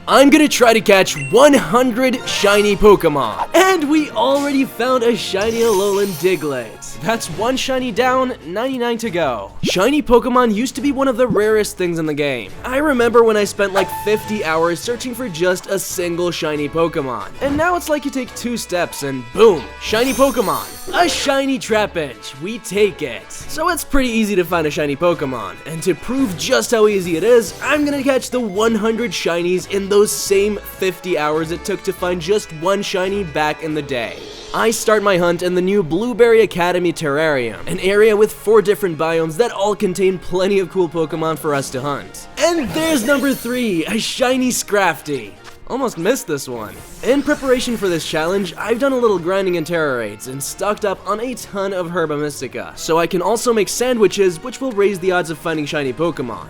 I'm gonna try to catch 100 shiny Pokemon. And we already found a shiny Alolan Diglett. That's 1 shiny down, 99 to go. Shiny Pokemon used to be one of the rarest things in the game. I remember when I spent like 50 hours searching for just a single shiny Pokemon. And now it's like you take 2 steps and boom, shiny Pokemon. A shiny Trapinch, we take it. So it's pretty easy to find a shiny Pokemon. And to prove just how easy it is, I'm gonna catch the 100 shinies in those same 50 hours it took to find just 1 shiny back in the day. I start my hunt in the new Blueberry Academy Terrarium, an area with 4 different biomes that all contain plenty of cool Pokemon for us to hunt. And there's number 3, a shiny Scrafty. Almost missed this one. In preparation for this challenge, I've done a little grinding in Terra raids and stocked up on a ton of Herba Mystica, so I can also make sandwiches which will raise the odds of finding shiny Pokemon.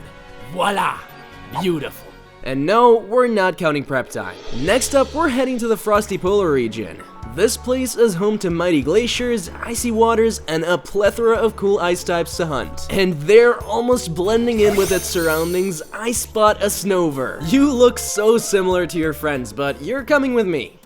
Voila! Beautiful. And no, we're not counting prep time. Next up, we're heading to the Frosty Polar region. This place is home to mighty glaciers, icy waters, and a plethora of cool ice types to hunt. And there, almost blending in with its surroundings, I spot a Snover. You look so similar to your friends, but you're coming with me.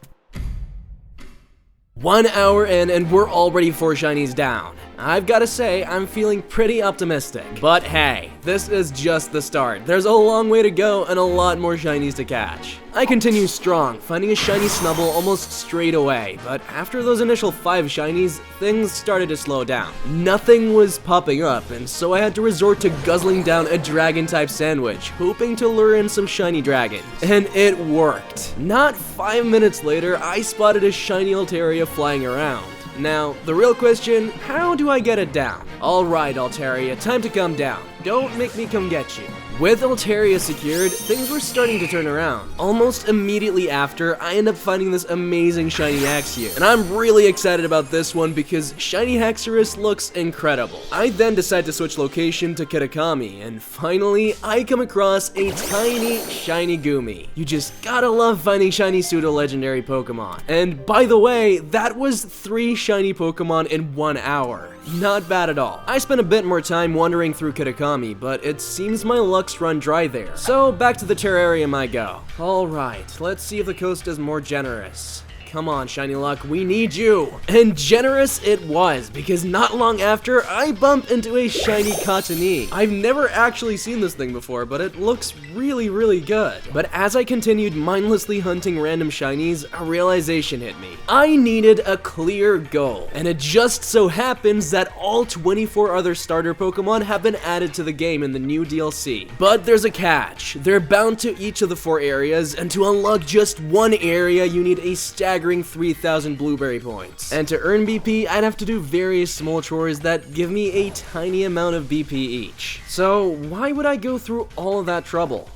1 hour in and we're already 4 shinies down. I've gotta say, I'm feeling pretty optimistic. But hey, this is just the start. There's a long way to go and a lot more shinies to catch. I continue strong, finding a shiny Snubbull almost straight away, but after those initial 5 shinies, things started to slow down. Nothing was popping up, and so I had to resort to guzzling down a dragon-type sandwich, hoping to lure in some shiny dragons. And it worked. Not 5 minutes later, I spotted a shiny Altaria flying around. Now, the real question, how do I get it down? Alright, Altaria, time to come down. Don't make me come get you. With Altaria secured, things were starting to turn around. Almost immediately after, I end up finding this amazing shiny Axew. And I'm really excited about this one because shiny Haxorus looks incredible. I then decide to switch location to Kitakami, and finally, I come across a tiny shiny Goomy. You just gotta love finding shiny pseudo-legendary Pokemon. And by the way, that was 3 shiny Pokemon in 1 hour. Not bad at all. I spent a bit more time wandering through Kitakami, but it seems my luck's run dry there. So back to the terrarium I go. Alright, let's see if the coast is more generous. Come on, Shiny Luck, we need you! And generous it was, because not long after, I bump into a shiny Cottonee. I've never actually seen this thing before, but it looks really good. But as I continued mindlessly hunting random shinies, a realization hit me. I needed a clear goal, and it just so happens that all 24 other starter Pokemon have been added to the game in the new DLC. But there's a catch. They're bound to each of the 4 areas, and to unlock just one area, you need a staggering 3,000 blueberry points. And to earn BP, I'd have to do various small chores that give me a tiny amount of BP each. So why would I go through all of that trouble?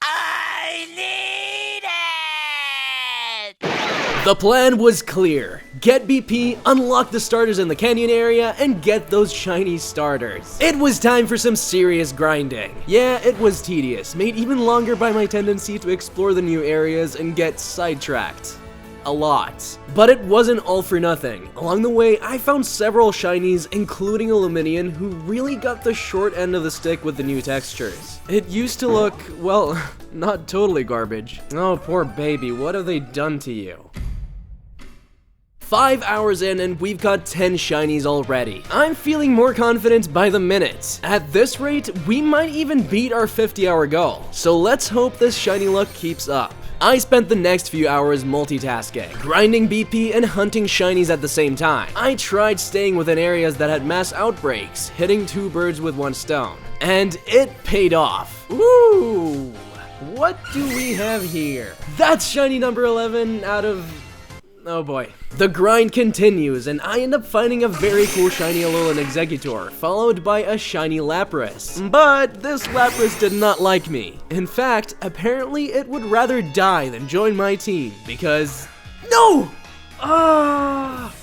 I need it! The plan was clear. Get BP, unlock the starters in the canyon area, and get those shiny starters. It was time for some serious grinding. Yeah, it was tedious, made even longer by my tendency to explore the new areas and get sidetracked. A lot. But it wasn't all for nothing. Along the way, I found several shinies, including a Luminion, who really got the short end of the stick with the new textures. It used to look, well, not totally garbage. Oh, poor baby, what have they done to you? 5 hours in and we've got 10 shinies already. I'm feeling more confident by the minute. At this rate, we might even beat our 50-hour goal. So let's hope this shiny luck keeps up. I spent the next few hours multitasking, grinding BP and hunting shinies at the same time. I tried staying within areas that had mass outbreaks, hitting 2 birds with 1 stone. And it paid off. Ooh! What do we have here? That's shiny number 11 out of... oh boy. The grind continues, and I end up finding a very cool shiny Alolan Executor, followed by a shiny Lapras. But this Lapras did not like me. In fact, apparently it would rather die than join my team, because... no! Ah!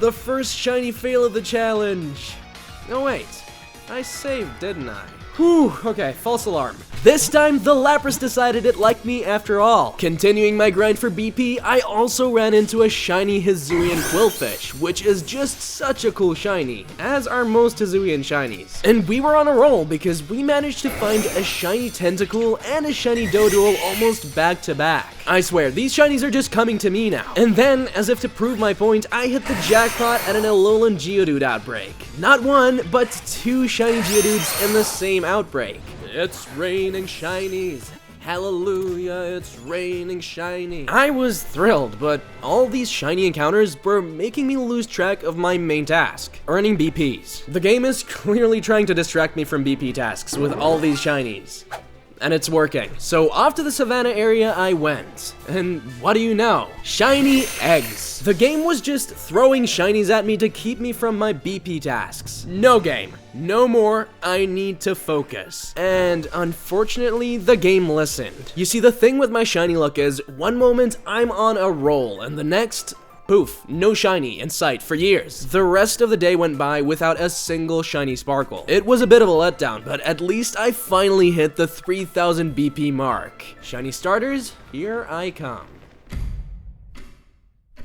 The first shiny fail of the challenge. No wait, I saved, didn't I? Whew, okay, false alarm. This time, the Lapras decided it liked me after all. Continuing my grind for BP, I also ran into a shiny Hisuian Quillfish, which is just such a cool shiny, as are most Hisuian shinies. And we were on a roll because we managed to find a shiny Tentacool and a shiny Doduo almost back to back. I swear, these shinies are just coming to me now. And then, as if to prove my point, I hit the jackpot at an Alolan Geodude outbreak. Not one, but two shiny Geodudes in the same outbreak. It's raining shinies. Hallelujah, it's raining shiny. I was thrilled, but all these shiny encounters were making me lose track of my main task, earning BPs. The game is clearly trying to distract me from BP tasks with all these shinies. And it's working. So off to the savannah area I went. And what do you know? Shiny eggs. The game was just throwing shinies at me to keep me from my BP tasks. No game. No more. I need to focus. And unfortunately, the game listened. You see, the thing with my shiny luck is, one moment I'm on a roll, and the next, poof, no shiny in sight for years. The rest of the day went by without a single shiny sparkle. It was a bit of a letdown, but at least I finally hit the 3000 BP mark. Shiny starters, here I come.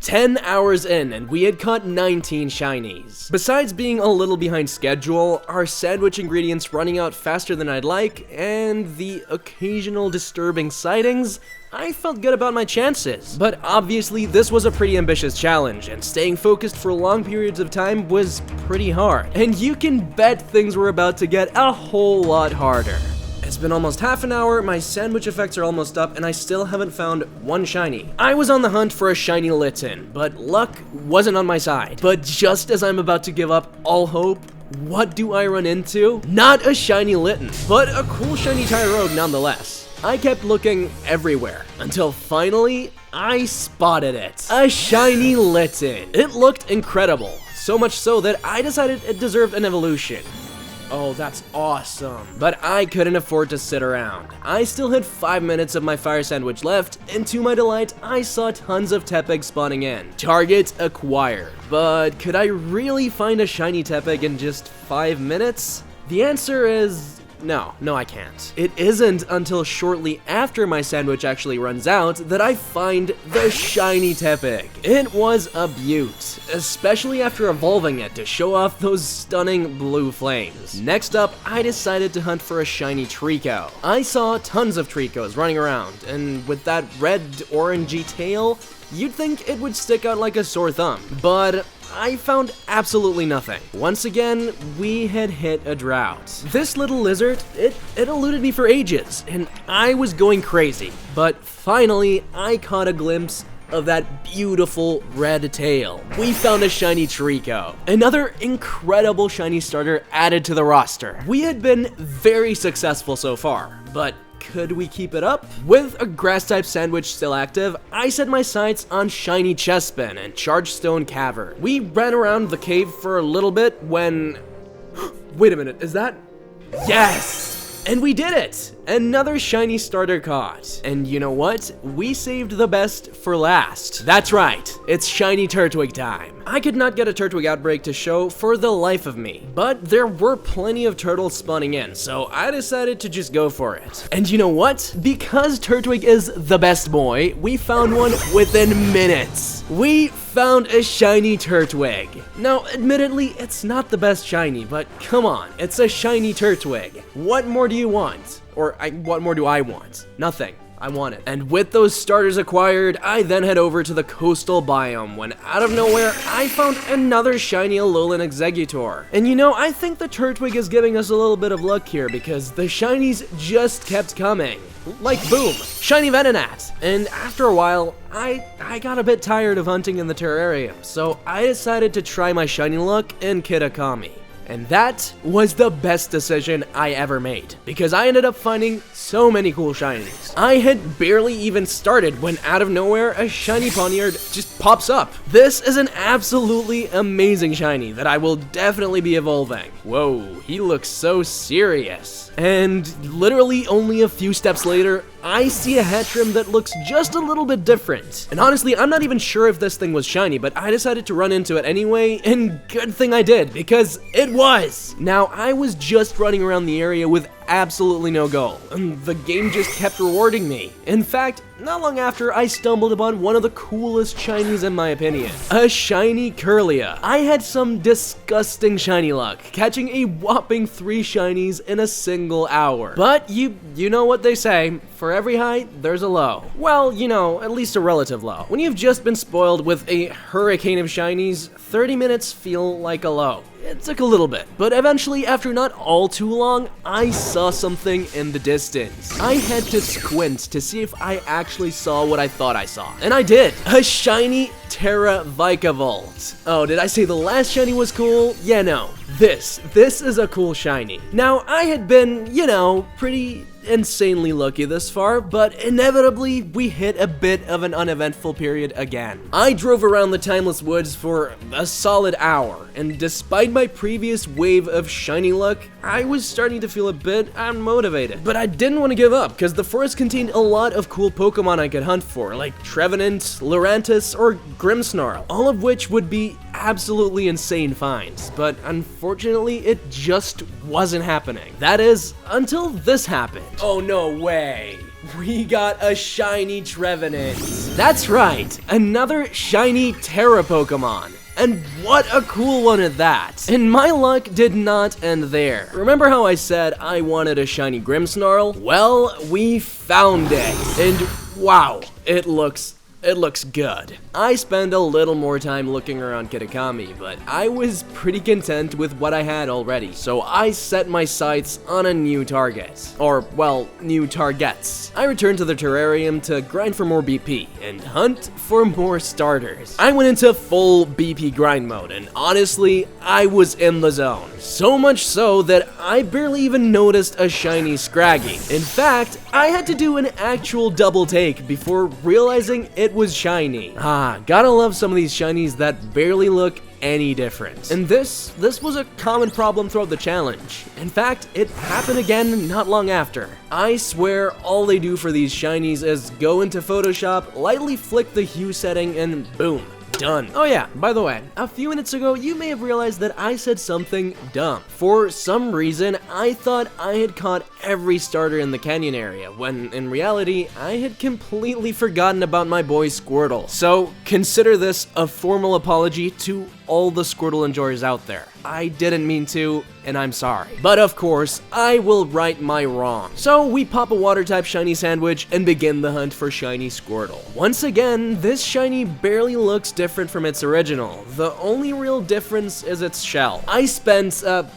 10 hours in, and we had caught 19 shinies. Besides being a little behind schedule, our sandwich ingredients running out faster than I'd like, and the occasional disturbing sightings, I felt good about my chances. But obviously, this was a pretty ambitious challenge, and staying focused for long periods of time was pretty hard. And you can bet things were about to get a whole lot harder. It's been almost half an hour, my sandwich effects are almost up, and I still haven't found one shiny. I was on the hunt for a shiny Litten, but luck wasn't on my side. But just as I'm about to give up all hope, what do I run into? Not a shiny Litten, but a cool shiny Tyrogue nonetheless. I kept looking everywhere, until finally, I spotted it. A shiny Litten. It looked incredible, so much so that I decided it deserved an evolution. Oh, that's awesome. But I couldn't afford to sit around. I still had 5 minutes of my fire sandwich left, and to my delight, I saw tons of Tepig spawning in. Target acquired. But could I really find a shiny Tepig in just 5 minutes? The answer is no, I can't. It isn't until shortly after my sandwich actually runs out that I find the shiny Tepig. It was a beaut, especially after evolving it to show off those stunning blue flames. Next up, I decided to hunt for a shiny Trico. I saw tons of Tricos running around, and with that red orangey tail, you'd think it would stick out like a sore thumb, but I found absolutely nothing. Once again, we had hit a drought. This little lizard, it eluded me for ages, and I was going crazy. But finally, I caught a glimpse of that beautiful red tail. We found a shiny Trico. Another incredible shiny starter added to the roster. We had been very successful so far, but could we keep it up? With a grass-type sandwich still active, I set my sights on shiny Chespin and Chargestone Cavern. We ran around the cave for a little bit when... Wait a minute, is that... Yes! And we did it! Another shiny starter caught. And you know what? We saved the best for last. That's right, it's shiny Turtwig time. I could not get a Turtwig outbreak to show for the life of me, but there were plenty of turtles spawning in, so I decided to just go for it. And you know what? Because Turtwig is the best boy, we found one within minutes. We found a shiny Turtwig. Now, admittedly, it's not the best shiny, but come on, it's a shiny Turtwig. What more do you want? Or what more do I want? Nothing. I want it. And with those starters acquired, I then head over to the coastal biome when out of nowhere, I found another shiny Alolan Exeggutor. And you know, I think the Turtwig is giving us a little bit of luck here because the shinies just kept coming. Like boom, shiny Venonat. And after a while, I got a bit tired of hunting in the terrarium, so I decided to try my shiny luck in Kitakami. And that was the best decision I ever made, because I ended up finding so many cool shinies. I had barely even started when out of nowhere a shiny Poniard just pops up. This is an absolutely amazing shiny that I will definitely be evolving. Whoa, he looks so serious. And literally only a few steps later, I see a Hatchrim that looks just a little bit different. And honestly, I'm not even sure if this thing was shiny, but I decided to run into it anyway, and good thing I did, because it was. Now, I was just running around the area with absolutely no goal, and the game just kept rewarding me. In fact, not long after, I stumbled upon one of the coolest shinies in my opinion, a shiny Curlia. I had some disgusting shiny luck, catching a whopping 3 shinies in a single hour. But you know what they say, for every high, there's a low. Well, you know, at least a relative low. When you've just been spoiled with a hurricane of shinies, 30 minutes feel like a low. It took a little bit, but eventually, after not all too long, I saw something in the distance. I had to squint to see if I actually saw what I thought I saw. And I did! A shiny Terra Vikavolt. Oh, did I say the last shiny was cool? Yeah, no. This is a cool shiny. Now, I had been, you know, pretty insanely lucky this far, but inevitably we hit a bit of an uneventful period again. I drove around the Timeless Woods for a solid hour, and despite my previous wave of shiny luck, I was starting to feel a bit unmotivated. But I didn't want to give up, because the forest contained a lot of cool Pokemon I could hunt for, like Trevenant, Lurantis, or Grimmsnarl, all of which would be absolutely insane finds, but unfortunately it just wasn't happening. That is, until this happened. Oh, no way. We got a shiny Trevenant. That's right, another shiny Terra Pokemon. And what a cool one at that. And my luck did not end there. Remember how I said I wanted a shiny Grimmsnarl? Well, we found it. And wow, it looks good. I spent a little more time looking around Kitakami, but I was pretty content with what I had already, so I set my sights on a new target. Or, well, new targets. I returned to the terrarium to grind for more BP and hunt for more starters. I went into full BP grind mode, and honestly, I was in the zone. So much so that I barely even noticed a shiny Scraggy. In fact, I had to do an actual double take before realizing it was shiny. Gotta love some of these shinies that barely look any different. And this was a common problem throughout the challenge. In fact, it happened again not long after. I swear all they do for these shinies is go into Photoshop, lightly flick the hue setting, and boom. Done. Oh yeah, by the way, a few minutes ago, you may have realized that I said something dumb. For some reason, I thought I had caught every starter in the canyon area, when in reality, I had completely forgotten about my boy Squirtle. So consider this a formal apology to all the Squirtle enjoyers out there. I didn't mean to, and I'm sorry. But of course, I will right my wrong. So we pop a water type shiny sandwich and begin the hunt for shiny Squirtle. Once again, this shiny barely looks different from its original. The only real difference is its shell. I spent a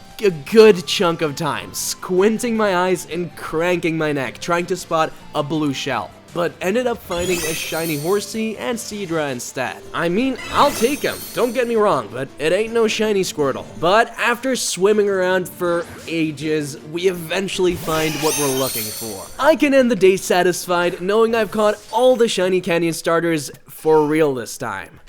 good chunk of time squinting my eyes and cranking my neck trying to spot a blue shell, but ended up finding a shiny Horsey and Seadra instead. I mean, I'll take them, don't get me wrong, but it ain't no shiny Squirtle. But after swimming around for ages, we eventually find what we're looking for. I can end the day satisfied knowing I've caught all the shiny canyon starters for real this time.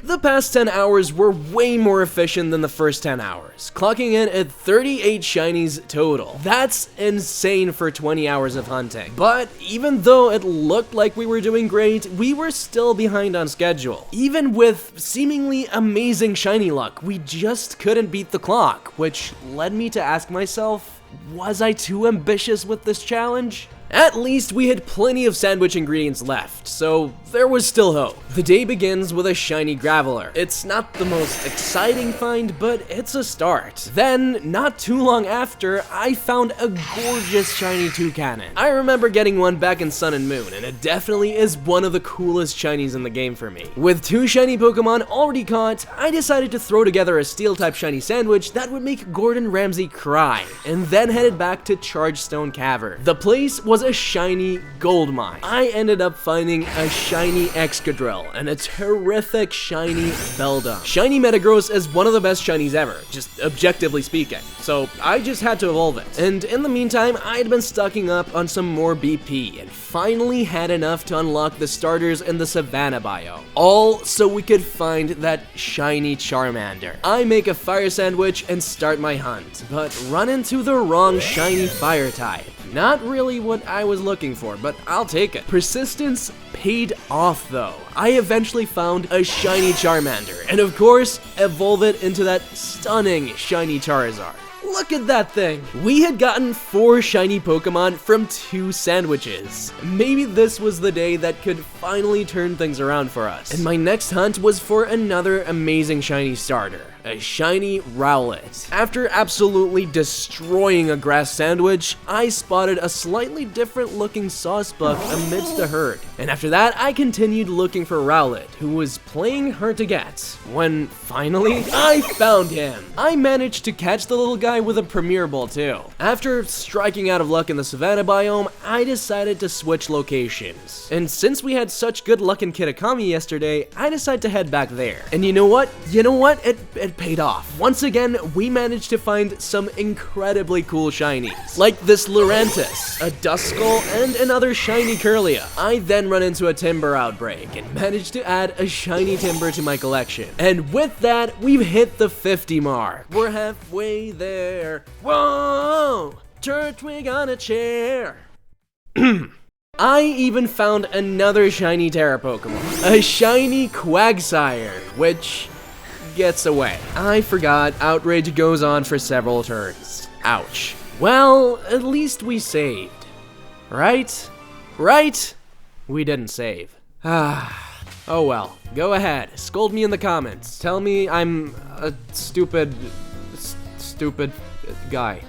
The past 10 hours were way more efficient than the first 10 hours, clocking in at 38 shinies total. That's insane for 20 hours of hunting. But even though it looked like we were doing great, we were still behind on schedule. Even with seemingly amazing shiny luck, we just couldn't beat the clock, which led me to ask myself, was I too ambitious with this challenge? At least we had plenty of sandwich ingredients left, so there was still hope. The day begins with a shiny Graveler. It's not the most exciting find, but it's a start. Then, not too long after, I found a gorgeous shiny Toucanon. I remember getting one back in Sun and Moon, and it definitely is one of the coolest shinies in the game for me. With 2 shiny Pokemon already caught, I decided to throw together a Steel-type shiny sandwich that would make Gordon Ramsay cry, and then headed back to Chargestone Cavern. The place was a shiny gold mine. I ended up finding a shiny Excadrill and a terrific shiny Beldum. Shiny Metagross is one of the best shinies ever, just objectively speaking, so I just had to evolve it. And in the meantime, I had been stocking up on some more BP and finally had enough to unlock the starters in the Savannah biome. All so we could find that shiny Charmander. I make a fire sandwich and start my hunt, but run into the wrong shiny fire type. Not really what I was looking for, but I'll take it. Persistence paid off though. I eventually found a shiny Charmander, and of course, evolve it into that stunning shiny Charizard. look at that thing! We had gotten 4 shiny Pokemon from 2 sandwiches. Maybe this was the day that could finally turn things around for us. And my next hunt was for another amazing shiny starter, a shiny Rowlet. After absolutely destroying a grass sandwich, I spotted a slightly different looking Sawsbuck amidst the herd. And after that, I continued looking for Rowlet, who was playing hard to get, when finally, I found him! I managed to catch the little guy with a Premier Ball too. After striking out of luck in the Savannah biome, I decided to switch locations. And since we had such good luck in Kitakami yesterday, I decided to head back there. And you know what? It paid off. Once again, we managed to find some incredibly cool shinies, like this Lurantis, a Duskull, and another shiny Curlia. I then run into a Timber outbreak and managed to add a shiny Timber to my collection. And with that, we've hit the 50 mark. We're halfway there. Whoa! Turtwig on a chair. I even found another shiny Terra Pokemon, a shiny Quagsire, which gets away. I forgot Outrage goes on for several turns. Ouch. Well, at least we saved. Right? Right? We didn't save. Oh well. Go ahead. Scold me in the comments. Tell me I'm a stupid guy.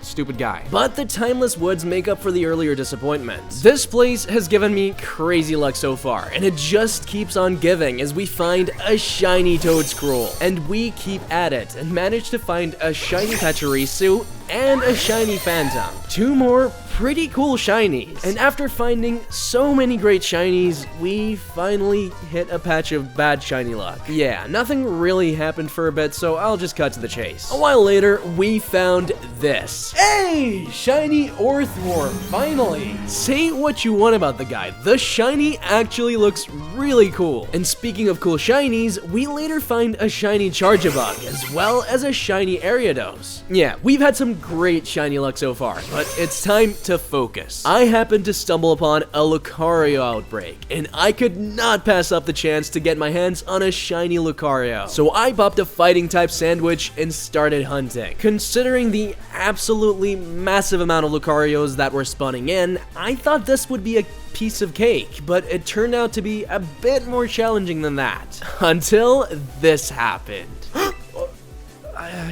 But the Timeless Woods make up for the earlier disappointment. This place has given me crazy luck so far, and it just keeps on giving as we find a shiny Toedscruel. And we keep at it and manage to find a shiny Pachirisu and a shiny Phantom. 2 more pretty cool shinies. And after finding so many great shinies, we finally hit a patch of bad shiny luck. Yeah, nothing really happened for a bit, so I'll just cut to the chase. A while later, we found this. Hey, shiny Orthworm, finally. Say what you want about the guy, the shiny actually looks really cool. And speaking of cool shinies, we later find a shiny Charjabug, as well as a shiny Ariados. Yeah, we've had some great shiny luck so far, but it's time to focus. I happened to stumble upon a Lucario outbreak, and I could not pass up the chance to get my hands on a shiny Lucario. So I popped a fighting type sandwich and started hunting. Considering the absolutely massive amount of Lucarios that were spawning in, I thought this would be a piece of cake, but it turned out to be a bit more challenging than that. Until this happened.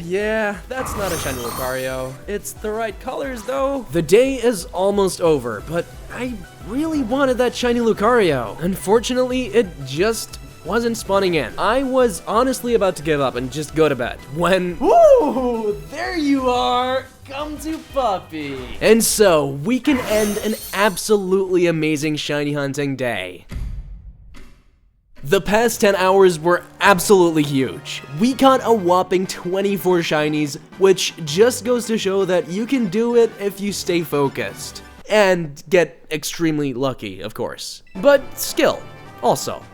Yeah, that's not a shiny Lucario. It's the right colors though. The day is almost over, but I really wanted that shiny Lucario. Unfortunately, it just wasn't spawning in. I was honestly about to give up and just go to bed when, woo, there you are. Come to Puppy. And so we can end an absolutely amazing shiny hunting day. The past 10 hours were absolutely huge. We caught a whopping 24 shinies, which just goes to show that you can do it if you stay focused. And get extremely lucky, of course. But skill, also.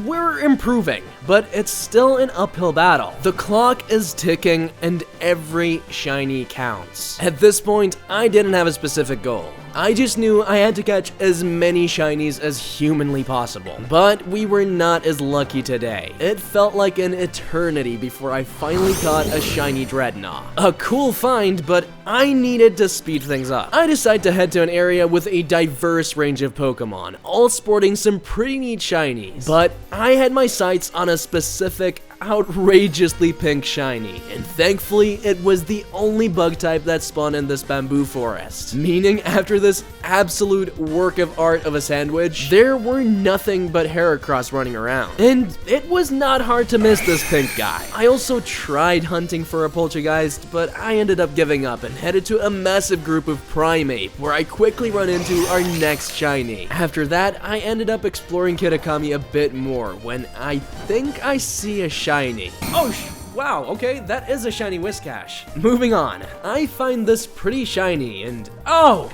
We're improving, but it's still an uphill battle. The clock is ticking and every shiny counts. At this point, I didn't have a specific goal. I just knew I had to catch as many shinies as humanly possible. But we were not as lucky today. It felt like an eternity before I finally caught a shiny Dreadnought. A cool find, but I needed to speed things up. I decided to head to an area with a diverse range of Pokemon, all sporting some pretty neat shinies. But I had my sights on a specific outrageously pink shiny, and thankfully it was the only bug type that spawned in this bamboo forest. Meaning after this absolute work of art of a sandwich, there were nothing but Heracross running around. And it was not hard to miss this pink guy. I also tried hunting for a Poltergeist, but I ended up giving up and headed to a massive group of Primeape, where I quickly run into our next shiny. After that, I ended up exploring Kitakami a bit more when I think I see a shiny. Oh, wow, okay, that is a shiny Whiscash. Moving on, I find this pretty shiny and, oh,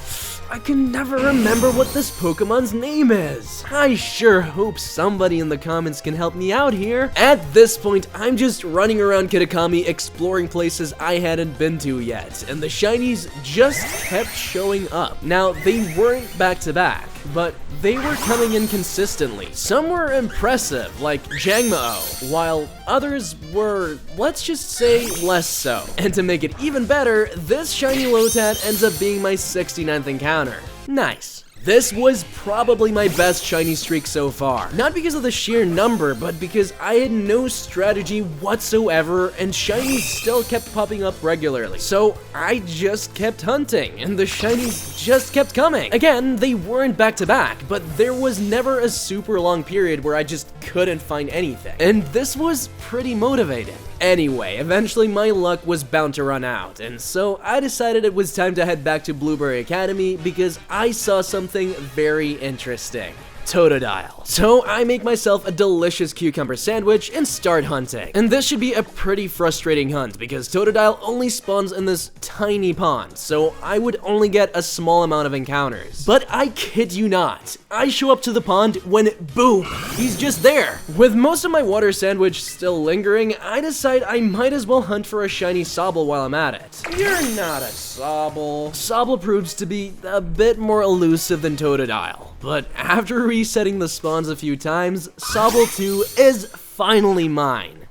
I can never remember what this Pokemon's name is. I sure hope somebody in the comments can help me out here. At this point, I'm just running around Kitakami exploring places I hadn't been to yet, and the shinies just kept showing up. Now, they weren't back to back, but they were coming in consistently. Some were impressive, like Jangmo-o, while others were, let's just say, less so. And to make it even better, this shiny Lotad ends up being my 69th encounter. Nice. This was probably my best shiny streak so far. Not because of the sheer number, but because I had no strategy whatsoever and shinies still kept popping up regularly. So I just kept hunting and the shinies just kept coming. Again, they weren't back to back, but there was never a super long period where I just couldn't find anything. And this was pretty motivating. Anyway, eventually my luck was bound to run out, and so I decided it was time to head back to Blueberry Academy because I saw something very interesting. Totodile. So I make myself a delicious cucumber sandwich and start hunting. And this should be a pretty frustrating hunt because Totodile only spawns in this tiny pond, so I would only get a small amount of encounters. But I kid you not, I show up to the pond when boom, he's just there. With most of my water sandwich still lingering, I decide I might as well hunt for a shiny Sobble while I'm at it. You're not a Sobble. Sobble proves to be a bit more elusive than Totodile. But after resetting the spawns a few times, Sobble 2 is finally mine.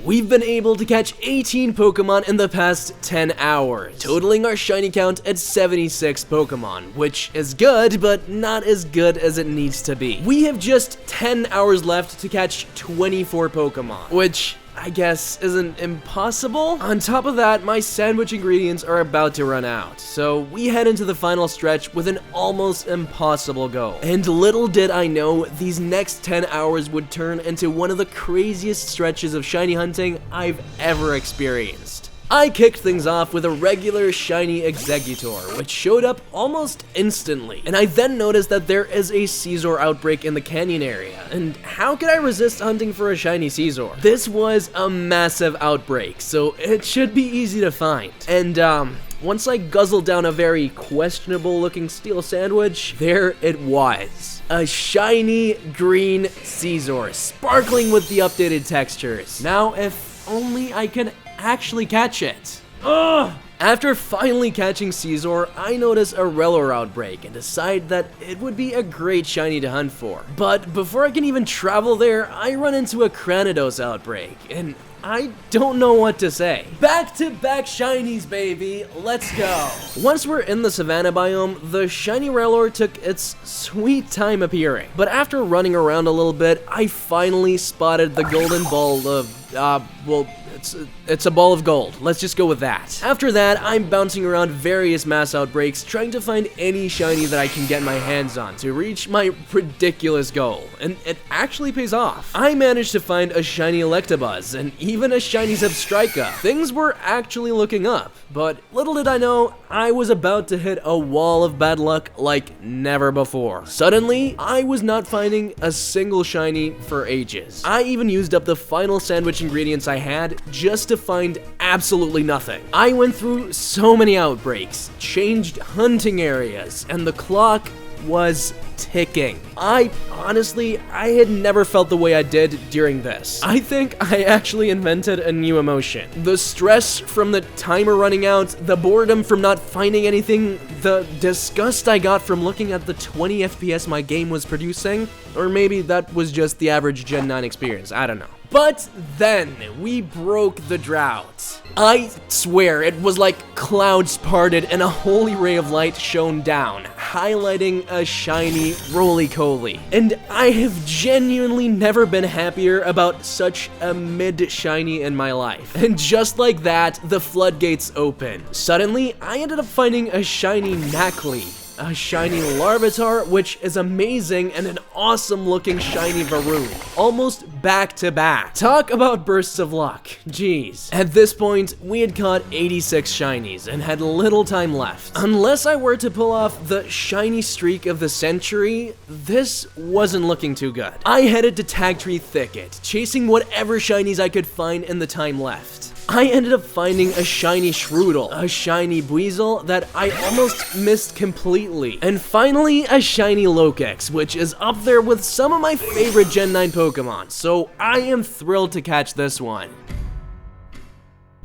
We've been able to catch 18 Pokemon in the past 10 hours, totaling our shiny count at 76 Pokemon, which is good, but not as good as it needs to be. We have just 10 hours left to catch 24 Pokemon, which I guess isn't impossible. On top of that, my sandwich ingredients are about to run out, so we head into the final stretch with an almost impossible goal. And little did I know, these next 10 hours would turn into one of the craziest stretches of shiny hunting I've ever experienced. I kicked things off with a regular shiny Exeggutor, which showed up almost instantly, and I then noticed that there is a Scizor outbreak in the canyon area, and how could I resist hunting for a shiny Scizor? This was a massive outbreak, so it should be easy to find. And once I guzzled down a very questionable looking steel sandwich, there it was. A shiny green Scizor, sparkling with the updated textures. Now, if only I can actually catch it. Ugh! After finally catching Scizor, I notice a Rellor outbreak and decide that it would be a great shiny to hunt for. But before I can even travel there, I run into a Cranidos outbreak, and I don't know what to say. Back-to-back shinies, baby. Let's go. Once we're in the Savannah biome, the shiny Rellor took its sweet time appearing. But after running around a little bit, I finally spotted the golden ball of, well, it's a ball of gold. Let's just go with that. After that, I'm bouncing around various mass outbreaks, trying to find any shiny that I can get my hands on to reach my ridiculous goal. And it actually pays off. I managed to find a shiny Electabuzz and even a shiny Zebstrika. Things were actually looking up, but little did I know, I was about to hit a wall of bad luck like never before. Suddenly, I was not finding a single shiny for ages. I even used up the final sandwich ingredients I had just to find absolutely nothing. I went through so many outbreaks, changed hunting areas, and the clock was ticking. I had never felt the way I did during this. I think I actually invented a new emotion. The stress from the timer running out, the boredom from not finding anything, the disgust I got from looking at the 20 FPS my game was producing, or maybe that was just the average Gen 9 experience, I don't know. But then, we broke the drought. I swear, it was like clouds parted and a holy ray of light shone down, highlighting a shiny roly-coly. And I have genuinely never been happier about such a mid-shiny in my life. And just like that, the floodgates open. Suddenly, I ended up finding a shiny Nacli, a shiny Larvitar, which is amazing, and an awesome looking shiny Varoon, almost back to back. Talk about bursts of luck, jeez. At this point, we had caught 86 shinies and had little time left. Unless I were to pull off the shiny streak of the century, this wasn't looking too good. I headed to Tagtree Thicket, chasing whatever shinies I could find in the time left. I ended up finding a shiny Shroodle, a shiny Buizel that I almost missed completely, and finally a shiny Lokex, which is up there with some of my favorite Gen 9 Pokemon, so I am thrilled to catch this one.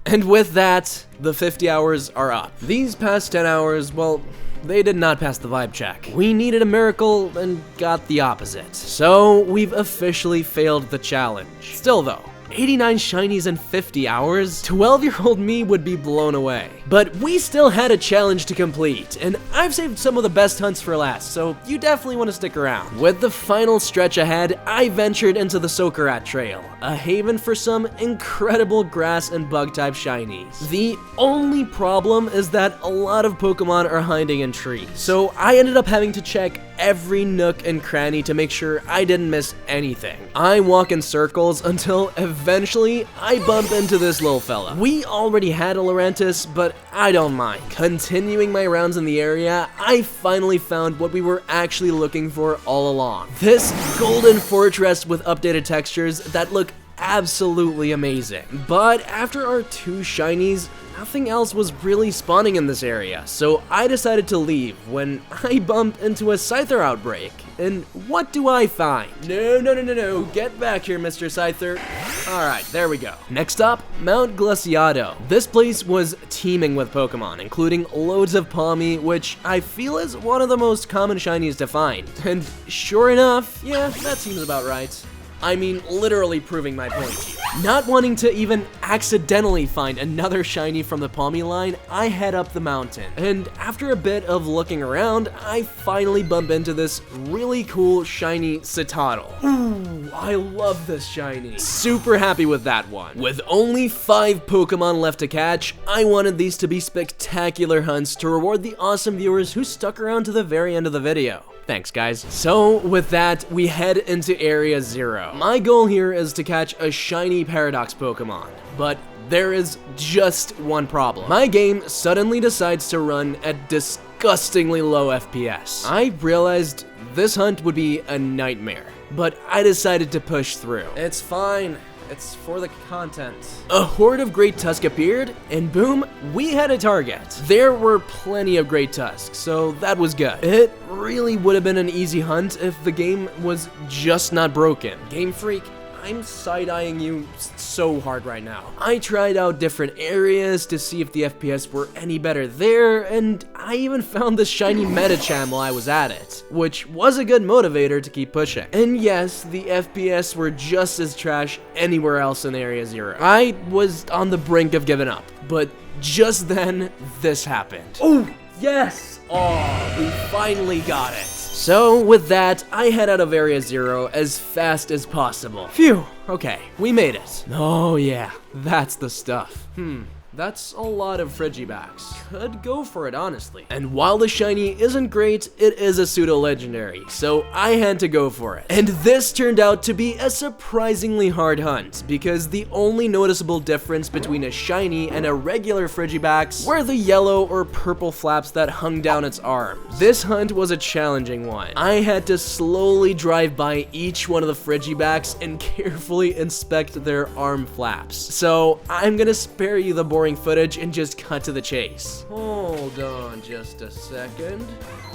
And with that, the 50 hours are up. These past 10 hours, well, they did not pass the vibe check. We needed a miracle and got the opposite. So we've officially failed the challenge. Still though, 89 shinies in 50 hours? 12-year-old me would be blown away. But we still had a challenge to complete, and I've saved some of the best hunts for last, so you definitely want to stick around. With the final stretch ahead, I ventured into the Sokarat Trail, a haven for some incredible grass and bug-type shinies. The only problem is that a lot of Pokemon are hiding in trees, so I ended up having to check every nook and cranny to make sure I didn't miss anything. I walk in circles until eventually I bump into this little fella. We already had a Lurantis, but I don't mind. Continuing my rounds in the area, I finally found what we were actually looking for all along. This golden fortress with updated textures that look absolutely amazing. But after our 2 shinies, nothing else was really spawning in this area, so I decided to leave when I bumped into a Scyther outbreak. And what do I find? No, get back here, Mr. Scyther. Alright, there we go. Next up, Mount Glaciado. This place was teeming with Pokemon, including loads of Palmy, which I feel is one of the most common shinies to find. And sure enough, yeah, that seems about right. I mean, literally proving my point here. Not wanting to even accidentally find another shiny from the Palmy line, I head up the mountain. And after a bit of looking around, I finally bump into this really cool shiny Citadel. Ooh, I love this shiny. Super happy with that one. With only 5 Pokemon left to catch, I wanted these to be spectacular hunts to reward the awesome viewers who stuck around to the very end of the video. Thanks, guys. So, with that, we head into Area 0. My goal here is to catch a shiny Paradox Pokemon, but there is just one problem. My game suddenly decides to run at disgustingly low FPS. I realized this hunt would be a nightmare, but I decided to push through. It's fine. It's for the content. A horde of Great Tusk appeared, and boom, we had a target. There were plenty of Great Tusks, so that was good. It really would have been an easy hunt if the game was just not broken. Game Freak, I'm side-eyeing you so hard right now. I tried out different areas to see if the FPS were any better there, and I even found this shiny Medicham while I was at it, which was a good motivator to keep pushing. And yes, the FPS were just as trash anywhere else in Area 0. I was on the brink of giving up, but just then, this happened. Oh, yes! Oh, we finally got it. So, with that, I head out of Area 0 as fast as possible. Phew, okay, we made it. Oh yeah, that's the stuff. That's a lot of Frigibacks. Could go for it, honestly. And while the shiny isn't great, it is a pseudo-legendary, so I had to go for it. And this turned out to be a surprisingly hard hunt, because the only noticeable difference between a shiny and a regular Frigibacks were the yellow or purple flaps that hung down its arms. This hunt was a challenging one. I had to slowly drive by each one of the Frigibacks and carefully inspect their arm flaps. So I'm gonna spare you the boring footage and just cut to the chase. Hold on just a second.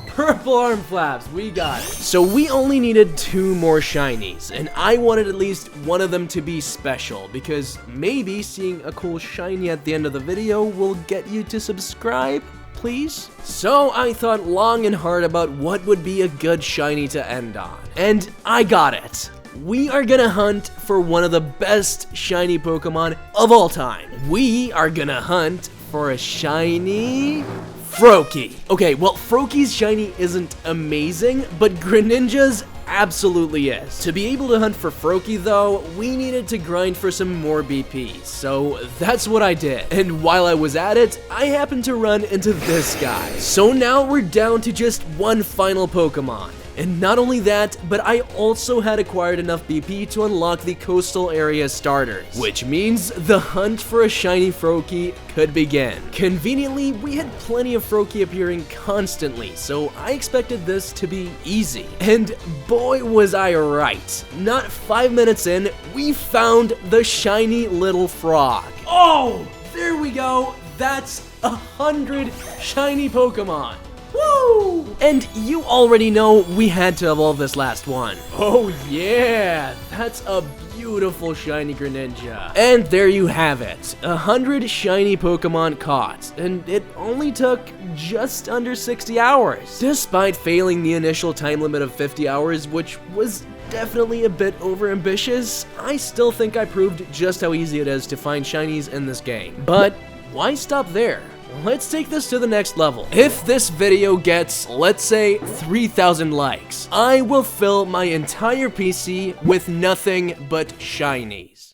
Purple arm flaps, we got it. So we only needed 2 more shinies, and I wanted at least one of them to be special, because maybe seeing a cool shiny at the end of the video will get you to subscribe, please? So I thought long and hard about what would be a good shiny to end on, and I got it. We are gonna hunt for one of the best shiny Pokemon of all time. We are gonna hunt for a shiny Froakie. Okay, well, Froakie's shiny isn't amazing, but Greninja's absolutely is. To be able to hunt for Froakie, though, we needed to grind for some more BPs, so that's what I did. And while I was at it, I happened to run into this guy. So now we're down to just one final Pokemon. And not only that, but I also had acquired enough BP to unlock the coastal area starters, which means the hunt for a shiny Froakie could begin. Conveniently, we had plenty of Froakie appearing constantly, so I expected this to be easy. And boy was I right. Not 5 minutes in, we found the shiny little frog. Oh, there we go. That's 100 shiny Pokemon. Woo! And you already know we had to evolve this last one. Oh yeah, that's a beautiful beautiful shiny Greninja. And there you have it, 100 shiny Pokemon caught, and it only took just under 60 hours. Despite failing the initial time limit of 50 hours, which was definitely a bit overambitious, I still think I proved just how easy it is to find shinies in this game. But why stop there? Let's take this to the next level. If this video gets, let's say, 3,000 likes, I will fill my entire PC with nothing but shinies.